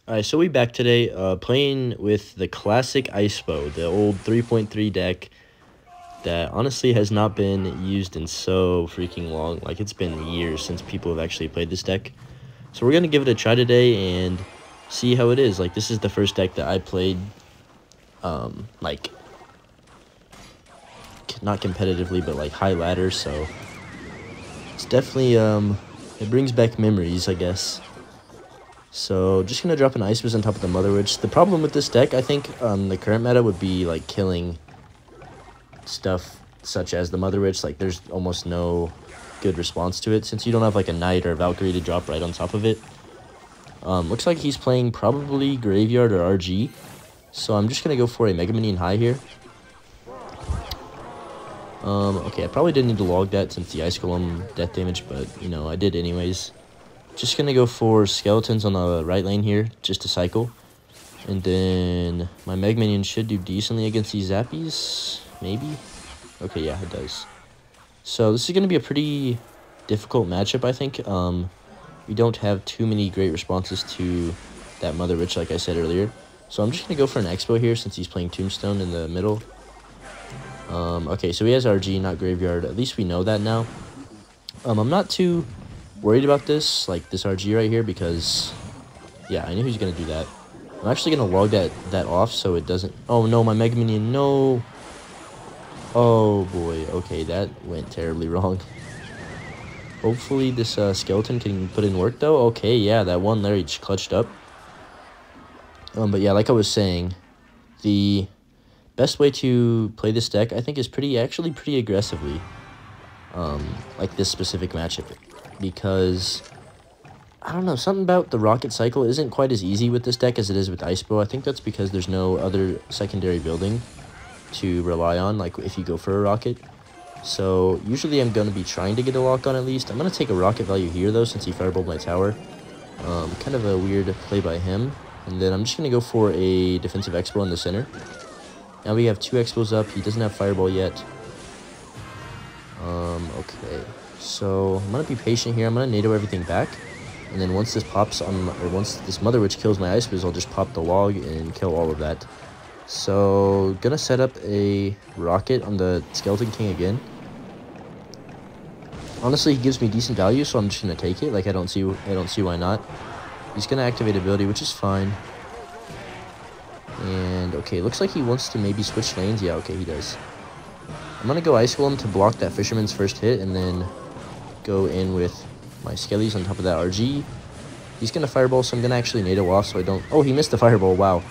Alright, so we back today playing with the classic ICEBOW, the old 3.3 deck that honestly has not been used in so freaking long. Like, it's been years since people have actually played this deck. So we're going to give it a try today and see how it is. Like, this is the first deck that I played, like, not competitively, but like high ladder, so it's definitely, it brings back memories, I guess. So, just going to drop an Ice Wizz on top of the Mother Witch. The problem with this deck, I think, the current meta would be, like, killing stuff such as the Mother Witch. Like, there's almost no good response to it, since you don't have, like, a Knight or a Valkyrie to drop right on top of it. Looks like he's playing probably Graveyard or RG. So, I'm just going to go for a Mega Minion High here. Okay, I probably didn't need to log that since the Ice Golem death damage, but, you know, I did anyways. Just going to go for Skeletons on the right lane here, just to cycle. And then my Meg Minion should do decently against these Zappies, maybe? Okay, yeah, it does. So this is going to be a pretty difficult matchup, I think. We don't have too many great responses to that Mother Witch, like I said earlier. So I'm just going to go for an Expo here since he's playing Tombstone in the middle. Okay, so he has RG, not Graveyard. At least we know that now. I'm not too worried about this, like this RG right here, because, yeah, I knew he was going to do that. I'm actually going to log that off so it doesn't... Oh, no, my Mega Minion, no! Oh, boy, okay, that went terribly wrong. Hopefully this Skeleton can put in work, though. Okay, yeah, that one there, he just clutched up. But yeah, like I was saying, the best way to play this deck, I think, is actually pretty aggressively. Like this specific matchup. Because, I don't know, something about the rocket cycle isn't quite as easy with this deck as it is with ICEBOW. I think that's because there's no other secondary building to rely on, like if you go for a rocket. So, usually I'm going to be trying to get a lock on at least. I'm going to take a rocket value here, though, since he fireballed my tower. Kind of a weird play by him. And then I'm just going to go for a defensive Expo in the center. Now we have 2 Expos up. He doesn't have fireball yet. Okay. So, I'm going to be patient here. I'm going to NATO everything back. And then once this pops on, or once this Mother Witch kills my Ice Wizz, I'll just pop the log and kill all of that. So, gonna set up a rocket on the Skeleton King again. Honestly, he gives me decent value, so I'm just gonna take it. Like, I don't see why not. He's gonna activate ability, which is fine. And, okay, looks like he wants to maybe switch lanes. Yeah, okay, he does. I'm gonna go Ice Golem to block that Fisherman's first hit, and then go in with my Skellies on top of that RG. He's going to Fireball, so I'm going to actually NATO off so I don't... Oh, he missed the Fireball, wow.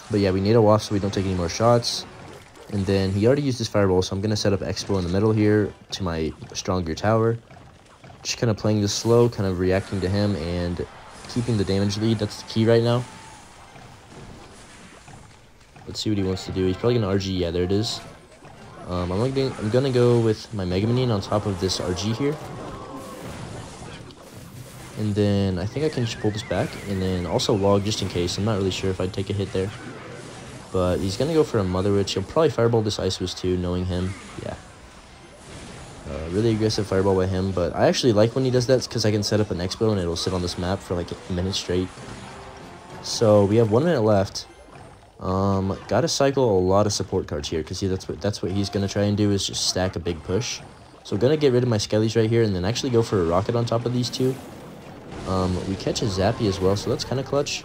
But yeah, we NATO off so we don't take any more shots. And then he already used his Fireball, so I'm going to set up Expo in the middle here to my stronger tower. Just kind of playing this slow, kind of reacting to him and keeping the damage lead. That's the key right now. Let's see what he wants to do. He's probably going to RG. Yeah, there it is. I'm going to go with my Mega Minion on top of this RG here. And then I think I can just pull this back. And then also log just in case. I'm not really sure if I'd take a hit there. But he's going to go for a Mother Witch. He'll probably Fireball this Ice Wizz too, knowing him. Yeah. Really aggressive Fireball by him. But I actually like when he does that because I can set up an Expo and it'll sit on this map for like a minute straight. So we have 1 minute left. Gotta cycle a lot of support cards here, because that's what he's gonna try and do, is just stack a big push. So I'm gonna get rid of my Skellies right here, and then actually go for a rocket on top of these two. We catch a Zappy as well, so that's kind of clutch.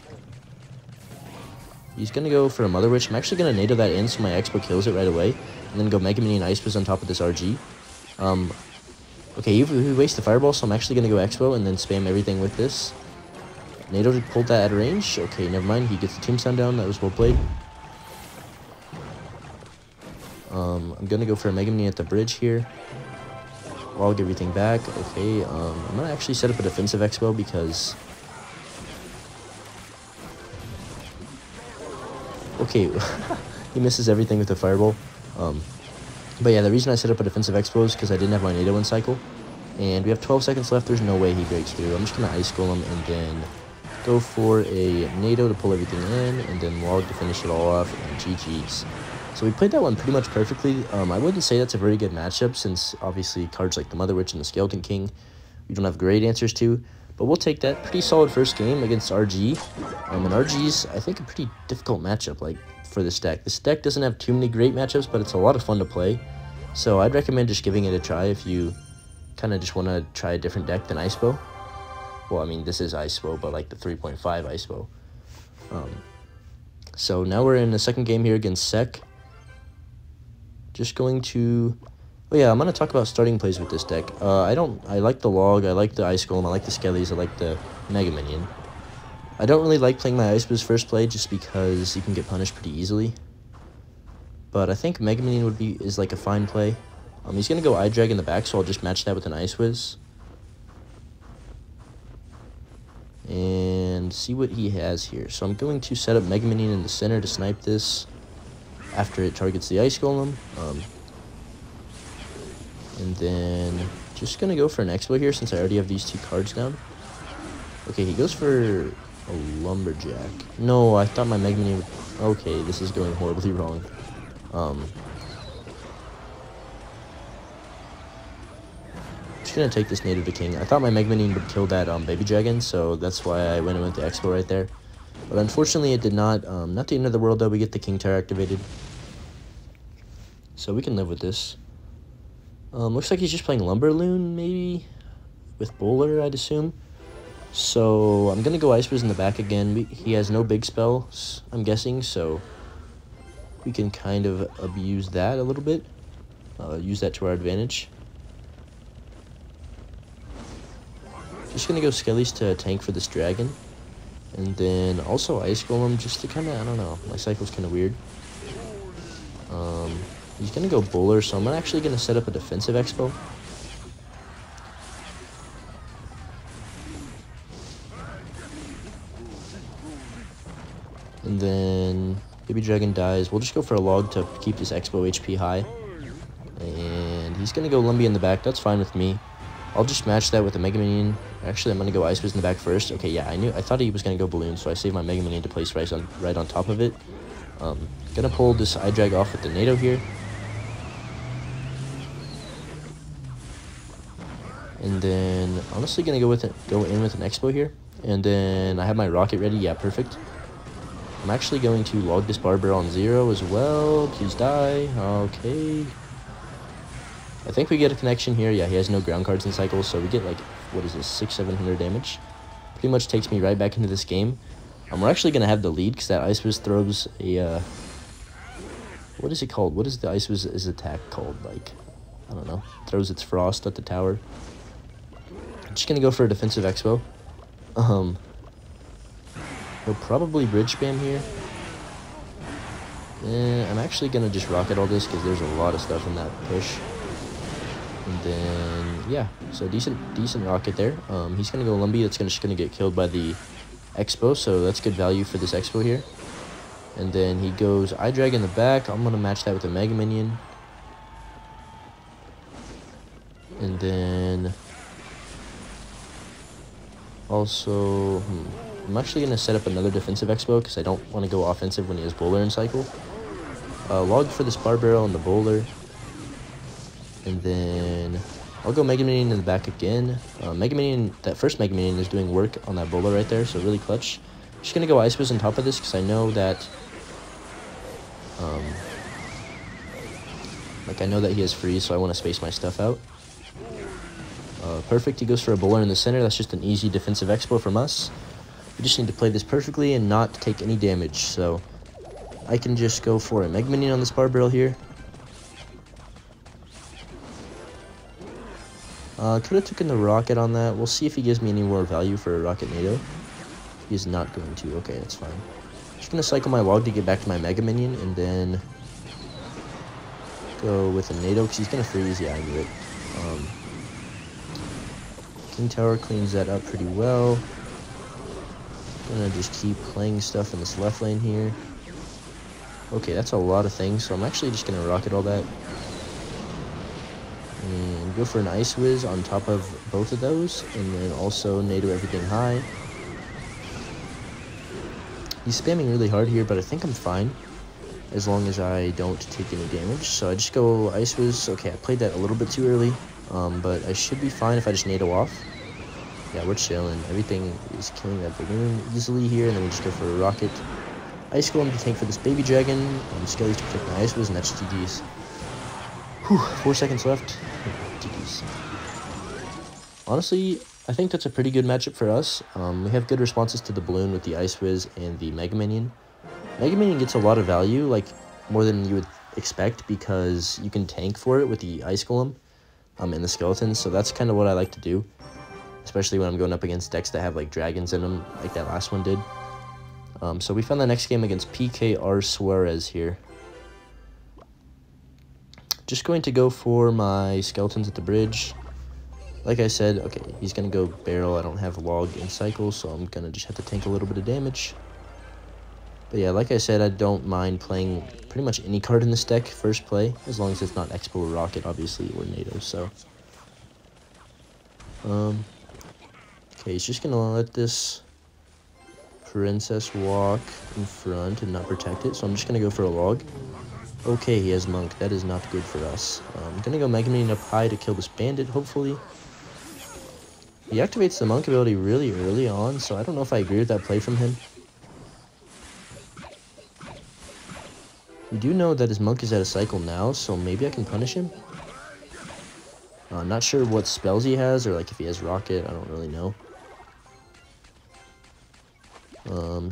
He's gonna go for a Mother Witch. I'm actually gonna NATO that in so my Expo kills it right away, and then go Mega Minion Ice Wizz on top of this RG. Okay, he wastes the Fireball, so I'm actually gonna go Expo and then spam everything with this. NATO pulled that at range. Okay, never mind. He gets the Tombstone down. That was well played. I'm going to go for a Mega Minion at the bridge here. Log everything back. Okay, I'm going to actually set up a defensive Expo because... Okay, he misses everything with the Fireball. But yeah, the reason I set up a defensive Expo is because I didn't have my NATO in cycle. And we have 12 seconds left. There's no way he breaks through. I'm just going to Ice Golem and then go for a NATO to pull everything in, and then log to finish it all off, and GG's. So we played that one pretty much perfectly. I wouldn't say that's a very good matchup, since obviously cards like the Mother Witch and the Skeleton King we don't have great answers to. But we'll take that. Pretty solid first game against RG. And RG's, I think, a pretty difficult matchup like for this deck. This deck doesn't have too many great matchups, but it's a lot of fun to play. So I'd recommend just giving it a try if you kind of just want to try a different deck than ICEBOW. Well, I mean, this is ICEBOW, but like the 3.5 ICEBOW. So now we're in the second game here against Sec. Just going to... Oh yeah, I'm going to talk about starting plays with this deck. I like the Log, I like the Ice Golem, I like the Skellies, I like the Mega Minion. I don't really like playing my ICEBOW's first play just because you can get punished pretty easily. But I think Mega Minion is like a fine play. He's going to go Eye Drag in the back, so I'll just match that with an Ice Whiz. And see what he has here. So I'm going to set up Mega Minion in the center to snipe this after it targets the Ice Golem. And then just going to go for an Expo here since I already have these two cards down. Okay, he goes for a Lumberjack. No, I thought my Mega Minion would... Okay, this is going horribly wrong. Just going to take this Native to King. I thought my Mega Minion would kill that Baby Dragon, so that's why I went and went to Expo right there. But unfortunately, it did not. Not the end of the world, though. We get the King Tower activated. So we can live with this. Looks like he's just playing Lumberloon, maybe? With Bowler, I'd assume. So I'm going to go Ice Whiz in the back again. He has no big spells, I'm guessing, so we can kind of abuse that a little bit. Use that to our advantage. Just going to go Skellies to tank for this Dragon. And then also Ice Golem just to kind of, I don't know, my cycle's kind of weird. He's going to go Bowler, so I'm actually going to set up a defensive Expo. And then Baby Dragon dies. We'll just go for a Log to keep this Expo HP high. And he's going to go Lumby in the back. That's fine with me. I'll just match that with a Mega Minion. Actually, I'm going to go Ice Whiz in the back first. Okay, yeah, I thought he was going to go Balloon, so I saved my Mega Minion to place right on top of it. Gonna pull this Eye Drag off with the NATO here. And then, honestly, gonna go in with an Expo here. And then I have my Rocket ready. Yeah, perfect. I'm actually going to log this Barber on 0 as well. Please die. Okay. I think we get a connection here. Yeah, he has no ground cards in cycles, so we get like, what is this, 600-700 damage. Pretty much takes me right back into this game. We're actually going to have the lead because that Ice Whiz throws a, what is it called? What is the Ice Whiz's attack called? Like, I don't know. Throws its Frost at the tower. I'm just going to go for a defensive Expo. He'll probably bridge spam here. I'm actually going to just rocket all this because there's a lot of stuff in that push. And then, yeah, so decent rocket there. He's going to go Lumby. That's just going to get killed by the Expo, so that's good value for this Expo here. And then he goes Eye Drag in the back. I'm going to match that with a Mega Minion. And then also, I'm actually going to set up another defensive Expo because I don't want to go offensive when he has Bowler in cycle. Log for this Bar Barrel and the Bowler. And then I'll go Mega Minion in the back again. Mega Minion, that first Mega Minion is doing work on that Bowler right there, so really clutch. Just going to go Ice Whiz on top of this because I know that I know that he has freeze, so I want to space my stuff out. Perfect, he goes for a Bowler in the center. That's just an easy defensive Expo from us. We just need to play this perfectly and not take any damage. So I can just go for a Mega Minion on this Bar Barrel here. Could have taken the Rocket on that. We'll see if he gives me any more value for a Rocket NATO. He's not going to. Okay, that's fine. Just going to cycle my Log to get back to my Mega Minion and then go with a NATO because he's going to freeze. Yeah, I knew it. King Tower cleans that up pretty well. Gonna just keep playing stuff in this left lane here. Okay, that's a lot of things, so I'm actually just gonna rocket all that. And go for an Ice Whiz on top of both of those, and then also NATO everything high. He's spamming really hard here, but I think I'm fine as long as I don't take any damage. So I just go Ice Whiz. Okay, I played that a little bit too early. But I should be fine if I just NATO off. Yeah, we're chilling. Everything is killing that balloon easily here, and then we just go for a rocket. Ice Golem to tank for this baby dragon. Skellies to protect my Ice Wiz, and that's GG's. Whew, 4 seconds left. GG's. Honestly, I think that's a pretty good matchup for us. We have good responses to the balloon with the Ice Wiz and the Mega Minion. Mega Minion gets a lot of value, like more than you would expect, because you can tank for it with the Ice Golem and the skeletons. So that's kind of what I like to do, especially when I'm going up against decks that have like dragons in them, like that last one did. So we found the next game against PKR Suarez here. Just going to go for my skeletons at the bridge. Like I said, okay, he's going to go barrel. I don't have log in cycle, so I'm going to just have to tank a little bit of damage. But yeah, like I said, I don't mind playing pretty much any card in this deck first play, as long as it's not Expo or Rocket, obviously, or NATO, so. Okay, he's just going to let this Princess walk in front and not protect it, so I'm just going to go for a log. Okay, he has Monk. That is not good for us. I'm going to go Mega Minion up high to kill this Bandit, hopefully. He activates the Monk ability really early on, so I don't know if I agree with that play from him. We do know that his Monk is at a cycle now, so maybe I can punish him. Not sure what spells he has, or like if he has Rocket, I don't really know.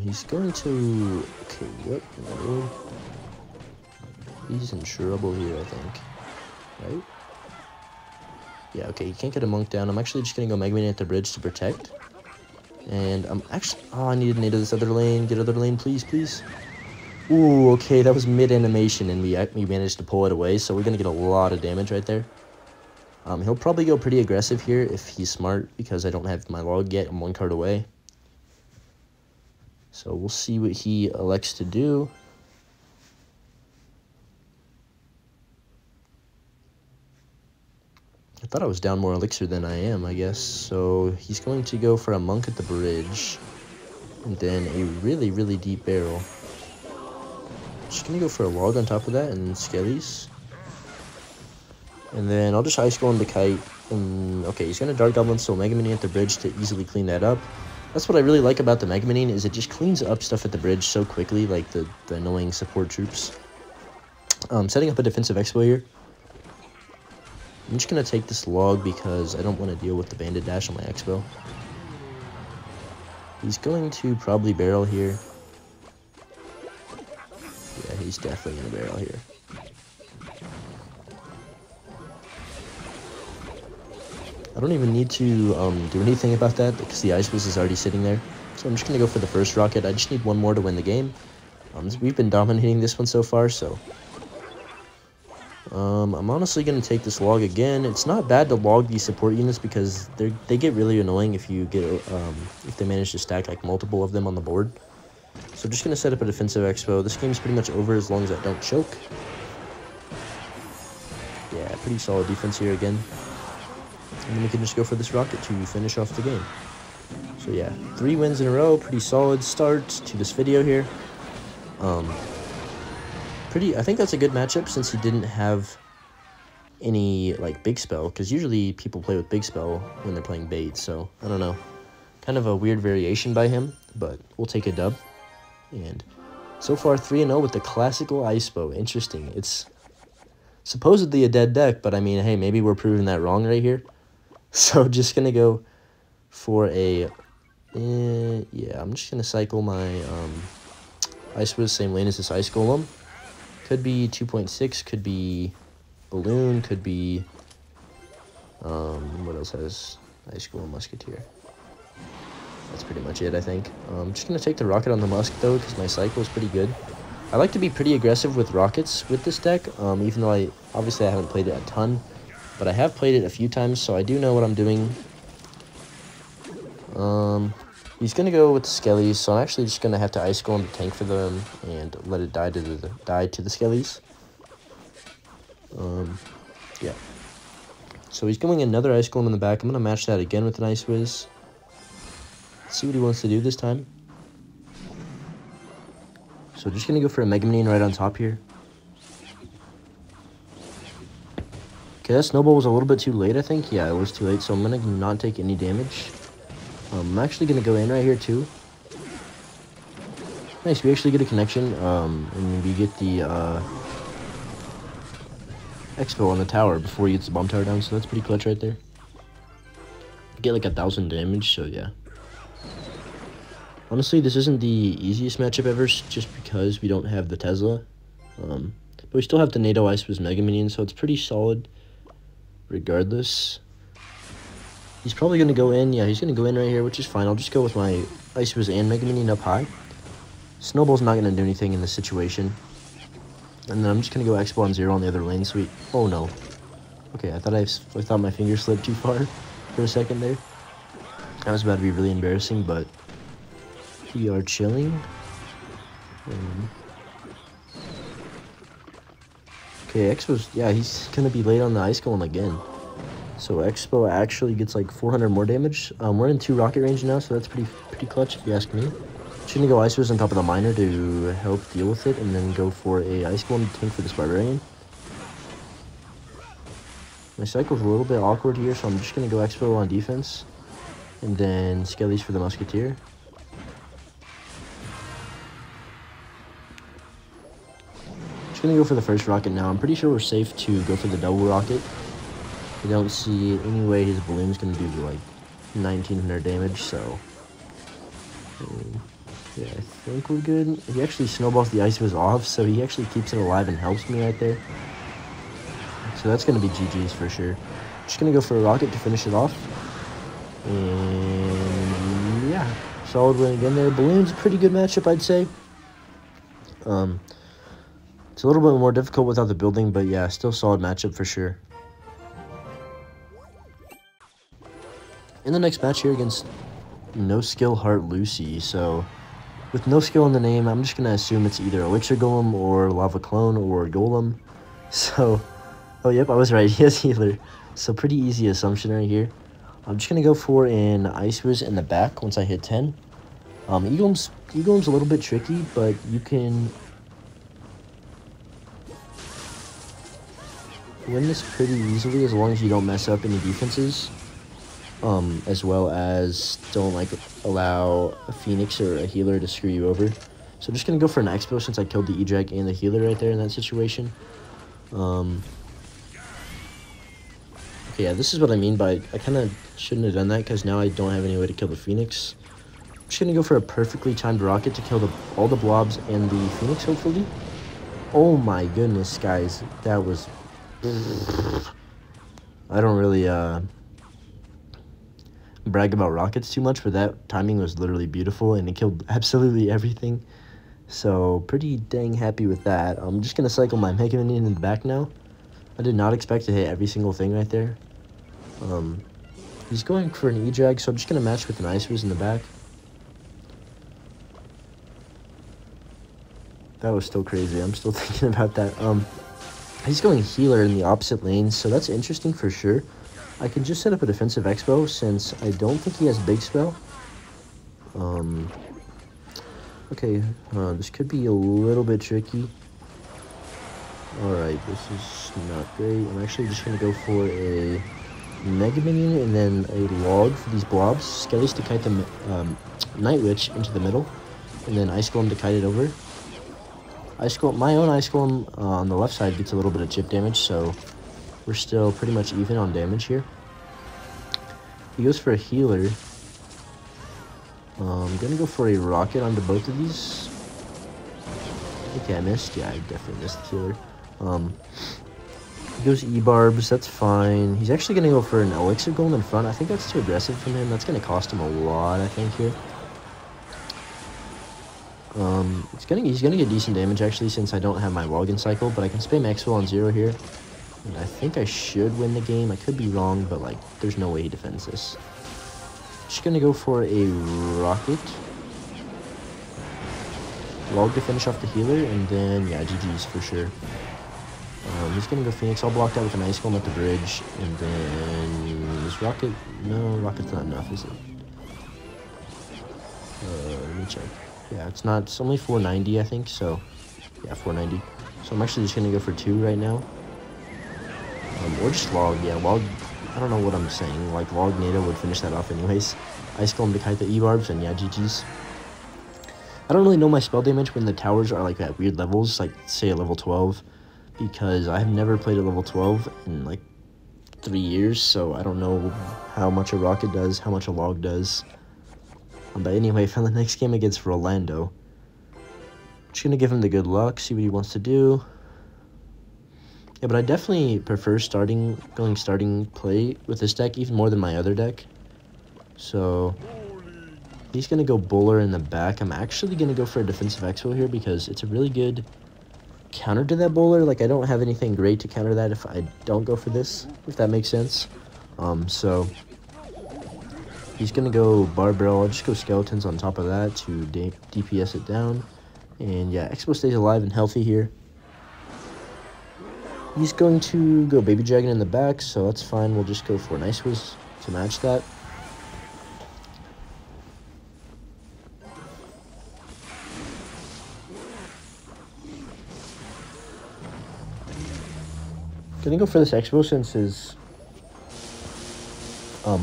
He's going to... Okay, what in the world? He's in trouble here, I think. Right? Yeah, okay, you can't get a Monk down. I'm actually just going to go Mega Minion at the bridge to protect. And I'm actually... Oh, I need to NATO this other lane. Get other lane, please, please. Ooh, okay, that was mid-animation, and we managed to pull it away, so we're going to get a lot of damage right there. He'll probably go pretty aggressive here if he's smart, because I don't have my log yet. I'm 1 card away. So we'll see what he elects to do. I thought I was down more elixir than I am, I guess. So he's going to go for a Monk at the bridge, and then a really, really deep barrel. Just going to go for a log on top of that, and Skellies. And then I'll just Ice Golem the Kite. And, okay, he's going to Dark Goblin, so Mega Minion at the bridge to easily clean that up. That's what I really like about the Mega Minion, is it just cleans up stuff at the bridge so quickly, like the annoying support troops. Setting up a defensive Expo here. I'm just going to take this log because I don't want to deal with the Bandit Dash on my Expo. He's going to probably barrel here. Yeah, he's definitely going to barrel here. I don't even need to do anything about that because the Ice Wiz is already sitting there. So I'm just going to go for the first rocket. I just need 1 more to win the game. We've been dominating this one so far, so... I'm honestly going to take this log again. It's not bad to log these support units because they get really annoying if you get if they manage to stack like multiple of them on the board. So just going to set up a defensive Expo. This game's pretty much over as long as I don't choke. Yeah, pretty solid defense here again. And then we can just go for this rocket to finish off the game. So yeah, 3 wins in a row. Pretty solid start to this video here. I think that's a good matchup since he didn't have any like big spell, because usually people play with big spell when they're playing bait. So I don't know, kind of a weird variation by him, but we'll take a dub. And so far 3-0 with the classical ICEBOW. Interesting. It's supposedly a dead deck, but I mean, hey, maybe we're proving that wrong right here. So just gonna go for a yeah, I'm just gonna cycle my Ice Wiz, same lane as this Ice Golem. Could be 2.6, could be Balloon, could be what else has Ice Golem? Musketeer. That's pretty much it, I think. I'm just gonna take the rocket on the Musk though, because my cycle is pretty good. I like to be pretty aggressive with rockets with this deck, even though I haven't played it a ton, but I have played it a few times, so I do know what I'm doing. He's going to go with the Skellies, so I'm actually just going to have to Ice Golem the tank for them and let it die to the Skellies. Yeah. So he's going another Ice Golem in the back. I'm going to match that again with an Ice Wiz. Let's see what he wants to do this time. So just going to go for a Mega Minion right on top here. Okay, that snowball was a little bit too late, I think. Yeah, it was too late, so I'm going to not take any damage. I'm actually going to go in right here too. Nice, we actually get a connection, and we get the Expo on the tower before he gets the bomb tower down, so that's pretty clutch right there. Get like 1,000 damage, so yeah. Honestly, this isn't the easiest matchup ever, just because we don't have the Tesla. But we still have the NATO ICEBOW Mega Minion, so it's pretty solid regardless. He's probably going to go in. Yeah, he's going to go in right here, which is fine. I'll just go with my ICEBOW and Mega Minion up high. Snowball's not going to do anything in this situation. And then I'm just going to go Expo on 0 on the other lane. Sweet. Oh, no. Okay, I thought my finger slipped too far for a second there. That was about to be really embarrassing, but we are chilling. Okay, Expo's, yeah, he's going to be late on the Ice Golem again. So Expo actually gets like 400 more damage. We're in 2 rocket range now, so that's pretty clutch if you ask me. Just gonna go ICEBOW on top of the miner to help deal with it, and then go for a Ice Golem tank for this Barbarian. My cycle's a little bit awkward here, so I'm just gonna go Expo on defense, and then Skellies for the Musketeer. Just gonna go for the first rocket now. I'm pretty sure we're safe to go for the double rocket. I don't see any way his balloon's gonna do like 1,900 damage, so yeah, I think we're good. He actually snowballs the ICEBOW off, so he actually keeps it alive and helps me right there. So that's gonna be GG's for sure. Just gonna go for a rocket to finish it off, and yeah, solid win again there. Balloon's a pretty good matchup, I'd say. It's a little bit more difficult without the building, but yeah, still solid matchup for sure. In the next match here against No Skill Heart Lucy, so with no skill in the name, I'm just going to assume it's either Elixir Golem or Lava Clone or Golem. So, oh yep, I was right, he has Healer. So pretty easy assumption right here. I'm just going to go for an Ice Wiz in the back once I hit 10. E-Golem's a little bit tricky, but you can win this pretty easily as long as you don't mess up any defenses. As well as don't like allow a Phoenix or a healer to screw you over. So I'm just gonna go for an Expo since I killed the eject and the healer right there in that situation. Okay, yeah, this is what I mean by I kind of shouldn't have done that because now I don't have any way to kill the Phoenix. I'm just gonna go for a perfectly timed rocket to kill all the blobs and the Phoenix, hopefully. Oh my goodness, guys, that was. I don't really brag about rockets too much, but that timing was literally beautiful and it killed absolutely everything. So pretty dang happy with that. I'm just gonna cycle my Mega Minion in the back now. I did not expect to hit every single thing right there. He's going for an E-Jag, so I'm just gonna match with an Ice Wiz in the back. That was still crazy. I'm still thinking about that. He's going healer in the opposite lane, so that's interesting for sure. I can just set up a defensive Expo since I don't think he has big spell. Okay, this could be a little bit tricky. Alright, this is not great. I'm actually just going to go for a Mega Minion and then a log for these blobs. Skellies to kite the Night Witch into the middle, and then Ice Golem to kite it over. My own Ice Golem on the left side gets a little bit of chip damage, so we're still pretty much even on damage here. He goes for a healer. I'm gonna go for a rocket onto both of these. Okay, I missed. Yeah, I definitely missed the healer. He goes E-Barbs, that's fine. He's actually gonna go for an Elixir Golem in front. I think that's too aggressive from him. That's gonna cost him a lot, I think, here. He's gonna get decent damage actually since I don't have my login cycle, but I can spam Expo on 0 here. And I think I should win the game. I could be wrong, but like there's no way he defends this. Just gonna go for a rocket. Log to finish off the healer, and then yeah, GG's for sure. He's gonna go Phoenix all blocked out with an Ice Golem at the bridge, and then this rocket, no, rocket's not enough, is it? Let me check. Yeah, it's not, it's only 490, I think, so, yeah, 490. So I'm actually just gonna go for 2 right now. Or just log, yeah, log I don't know what I'm saying. Like, Log NATO would finish that off anyways. Ice Golem to kite the E-Barbs, and yeah, GG's. I don't really know my spell damage when the towers are, like, at weird levels, like, say, a level 12, because I have never played at level 12 in, like, 3 years, so I don't know how much a rocket does, how much a log does. But anyway, for the next game against Rolando, just gonna give him the good luck, see what he wants to do. Yeah, but I definitely prefer starting play with this deck even more than my other deck. So he's gonna go bowler in the back. I'm actually gonna go for a defensive expo here because it's a really good counter to that bowler. Like, I don't have anything great to counter that if I don't go for this, if that makes sense. So he's gonna go barbell. I'll just go skeletons on top of that to DPS it down. And yeah, Expo stays alive and healthy here. He's going to go Baby Dragon in the back, so that's fine. We'll just go for an Ice Whiz to match that. Gonna go for this Expo since his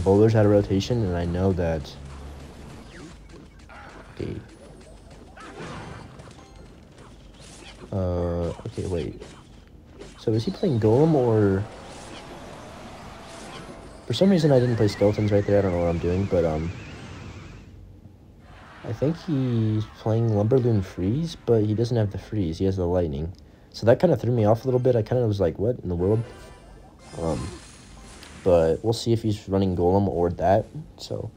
bowler's out of rotation, and I know that. Okay. Okay, wait. So is he playing Golem or? For some reason I didn't play Skeletons right there. I don't know what I'm doing, but I think he's playing Lumberloon Freeze, but he doesn't have the Freeze. He has the Lightning. So that kind of threw me off a little bit. I kind of was like, what in the world? But we'll see if he's running Golem or that. So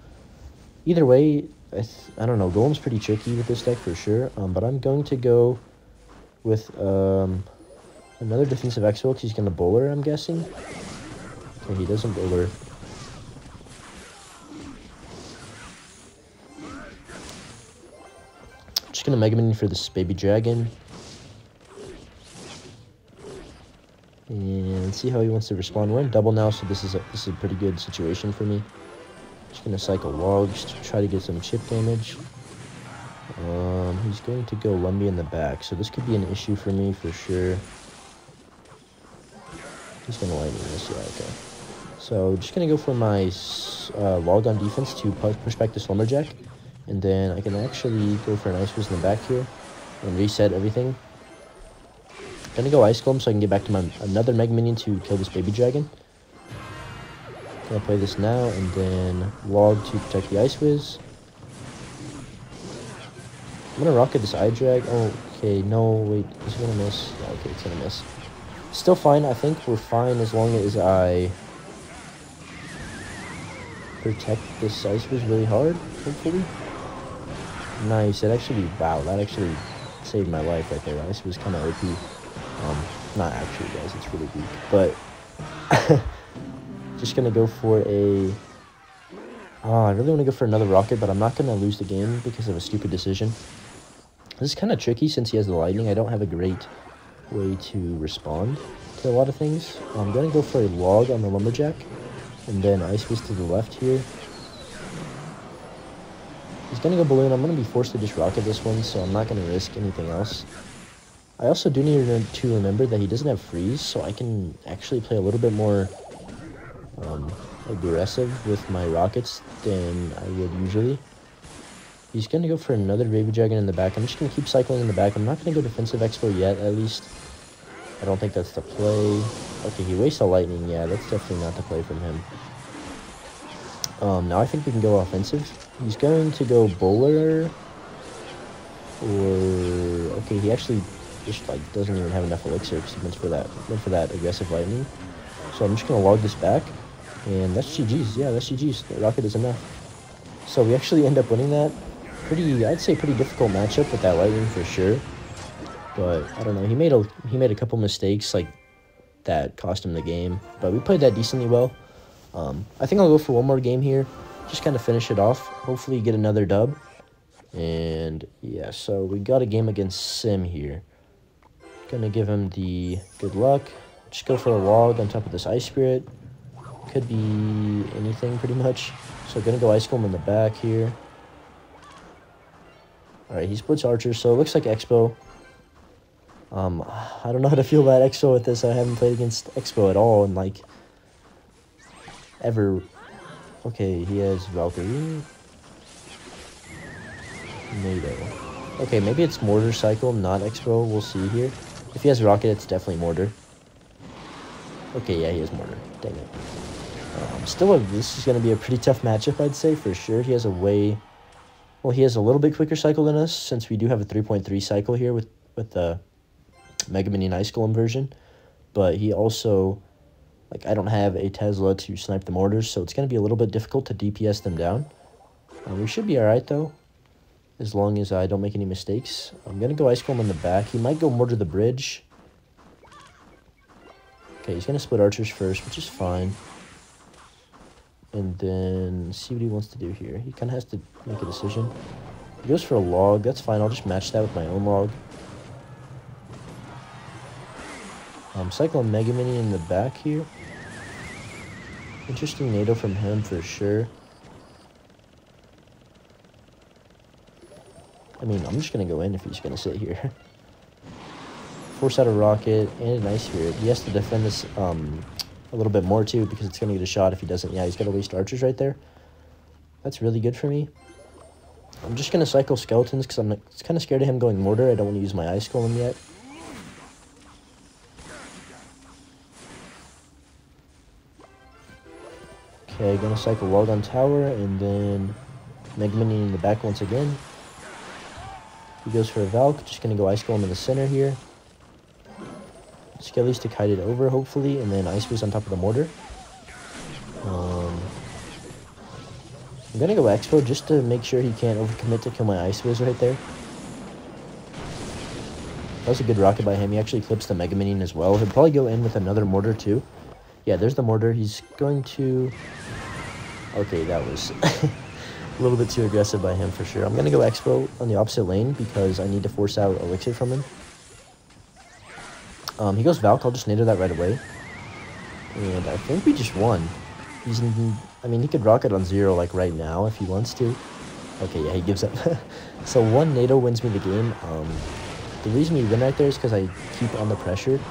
either way, I don't know. Golem's pretty tricky with this deck for sure. But I'm going to go with another defensive Exo because he's going to bowler, I'm guessing. Okay, he doesn't bowler. Just going to Mega Minion for this Baby Dragon. And see how he wants to respond. We're in double now, so this is a pretty good situation for me. Just gonna cycle logs to try to get some chip damage. He's going to go Lumby in the back, so this could be an issue for me for sure. He's gonna lightning this, yeah, okay. So just gonna go for my log on defense to push back this Lumberjack, and then I can actually go for an Ice Whiz in the back here and reset everything. Gonna go Ice Golem so I can get back to my another Mega Minion to kill this Baby Dragon. Gonna play this now and then log to protect the Ice Whiz. I'm gonna rocket this Eye-Drag. Oh, okay, no, wait, is it gonna miss? Yeah, okay, it's gonna miss. Still fine, I think we're fine as long as I protect this Ice Whiz really hard, hopefully. Nice, it actually, wow, that actually saved my life right there. Ice Whiz kind of OP. Not actually, guys, it's really weak, but just gonna go for a I really want to go for another rocket, but I'm not gonna lose the game because of a stupid decision. This is kind of tricky since he has the lightning. I don't have a great way to respond to a lot of things. I'm gonna go for a log on the Lumberjack and then Ice Whiz to the left here. He's gonna go balloon. I'm gonna be forced to just rocket this one, so I'm not gonna risk anything else. I also do need to remember that he doesn't have freeze, so I can actually play a little bit more aggressive with my rockets than I would usually. He's going to go for another Baby Dragon in the back. I'm just going to keep cycling in the back. I'm not going to go defensive Expo yet, at least. I don't think that's the play. Okay, he wastes a lightning. Yeah, that's definitely not the play from him. Now I think we can go offensive. He's going to go bowler. Or... okay, he actually just like doesn't even have enough elixir because he went for that aggressive lightning. So I'm just gonna log this back, and that's GG's. Yeah, that's GG's. The rocket is enough. So we actually end up winning that. I'd say pretty difficult matchup with that lightning for sure. But I don't know. He made a couple mistakes like that cost him the game. But we played that decently well. I think I'll go for one more game here, just kind of finish it off. Hopefully get another dub. And yeah, so we got a game against Sim here. Gonna give him the good luck. Just go for a log on top of this Ice Spirit. Could be anything pretty much. So gonna go Ice Golem in the back here. Alright, he splits Archer, so it looks like Expo. I don't know how to feel about Expo with this. I haven't played against Expo at all in like ever... Okay, he has Valkyrie. NATO. Okay, maybe it's Mortar Cycle, not Expo. We'll see here. If he has Rocket, it's definitely Mortar. Okay, yeah, he has Mortar. Dang it. This is going to be a pretty tough matchup, I'd say, for sure. He has a way... Well, he has a little bit quicker cycle than us, since we do have a 3.3 cycle here with the Mega Mini and Ice Golem version. But he also... Like, I don't have a Tesla to snipe the mortars, so it's going to be a little bit difficult to DPS them down. We should be alright, though, as long as I don't make any mistakes. I'm going to go Ice Golem in the back. He might go Mortar the bridge. Okay, he's going to split archers first, which is fine. And then see what he wants to do here. He kind of has to make a decision. He goes for a log. That's fine. I'll just match that with my own log. Cyclone Mega Mini in the back here. Interesting NATO from him for sure. I mean, I'm just going to go in if he's going to sit here. Force out a rocket and an Ice Spirit. He has to defend this a little bit more too, because it's going to get a shot if he doesn't. Yeah, he's got to waste archers right there. That's really good for me. I'm just going to cycle skeletons because I'm kind of scared of him going mortar. I don't want to use my Ice Golem yet. Okay, gonna cycle log on tower, and then Mega Mini in the back once again. He goes for a Valk, just gonna go Ice Golem in the center here. Skellies to kite it over, hopefully, and then Ice Fist on top of the mortar. I'm gonna go Expo just to make sure he can't overcommit to kill my Ice Wiz right there. That was a good rocket by him. He actually clips the Mega Minion as well. He'll probably go in with another mortar too. Yeah, there's the mortar. He's going to... Okay, that was a little bit too aggressive by him for sure. I'm going to go Expo on the opposite lane because I need to force out Elixir from him. He goes Valk. I'll just NATO that right away. And I think we just won. I mean, he could rocket on 0 like right now if he wants to. Okay, yeah, he gives up. So one NATO wins me the game. The reason we win right there is because I keep on the pressure.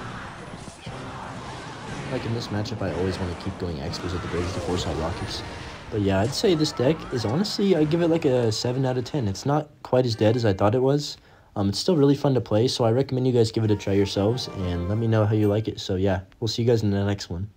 Like in this matchup, I always want to keep going Expos at the bridge to force out rockets. But yeah, I'd say this deck is honestly, I give it like a 7 out of 10. It's not quite as dead as I thought it was. It's still really fun to play, so I recommend you guys give it a try yourselves, and let me know how you like it. So yeah, we'll see you guys in the next one.